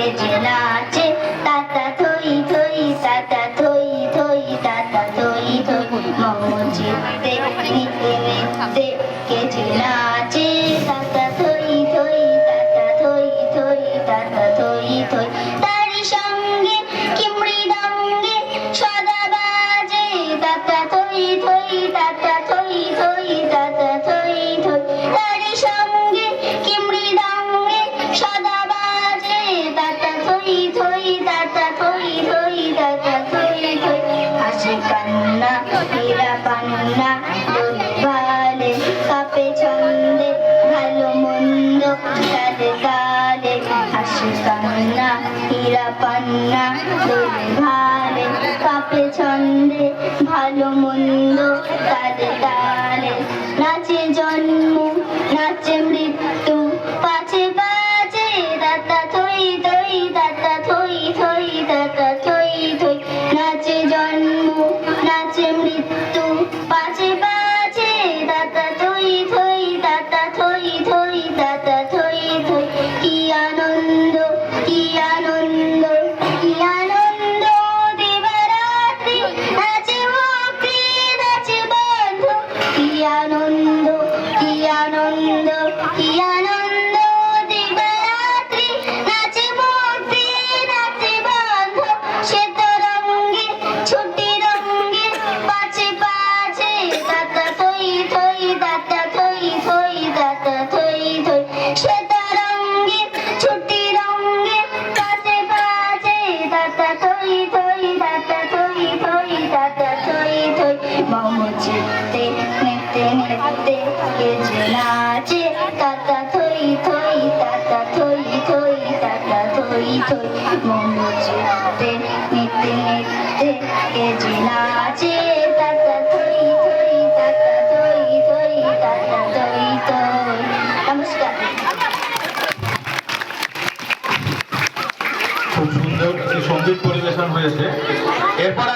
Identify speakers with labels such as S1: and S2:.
S1: কেজে নাচে তাতা থই থই তাতা থই থই তাতা থই থই মসজিদে নিতে নিতে কেজে নাচে তাতা থই থই তাতা থই থই তাতা থই থই তারি সঙ্গে কি মৃদঙ্গে সদা বাজে তাতা থই থই তাতা থই থই তাতা থই থই তারি সঙ্গে কি মৃদঙ্গে সদা বাজে তাতা থই থই তাতা থই থই তাতা থই থই হাসি কান্না হীরা পান্না দোলে ভালে কাপে ছন্দে ভালো মন্দ তালে তালে হাসি কান্না হীরা পান্না দোলে ভালে কাপে ছন্দে ভালো মন্দ তালে তালে নাচে জন্ম নাচে মৃত্যু পাছে পাছে দাতা থই থই দাতা থই থই দাতা থই থই নাচে জন্ম নাচে মৃত্যু পাছে পাছে দাতা থই থই দাতা থই থই দাতা থই থই কি আনন্দ কি আনন্দ কি আনন্দ দিবারাত্রি নাচে ভক্তি নাচে বন্ধ কি আনন্দ কি আনন্দ কি আনন্দ দিবারাত্রি নাচে ভক্তি নাচে বন্ধ শ্বেত রঙ্গে ছুটি রঙ্গে পাছে পাছে দাতা থই থই দাতা থই থই দাতা থই থই শ্বেত রঙ্গে ছুটি রঙ্গে পাছে পাছে দাতা থই থই দাতা থই থই দাতা থই থই মম চিত্তে নিতে নিতে কেজে নাচে দাতা থই থই দাতা থই থই দাতা থই থই মম চিত্তে নিতে নিতে কেজে নাচে দাতা থই থই দাতা থই থই দাতা থই থই। নমস্কার।
S2: খুব সুন্দর একটি সঙ্গীত পরিবেশন হয়েছে। এরপর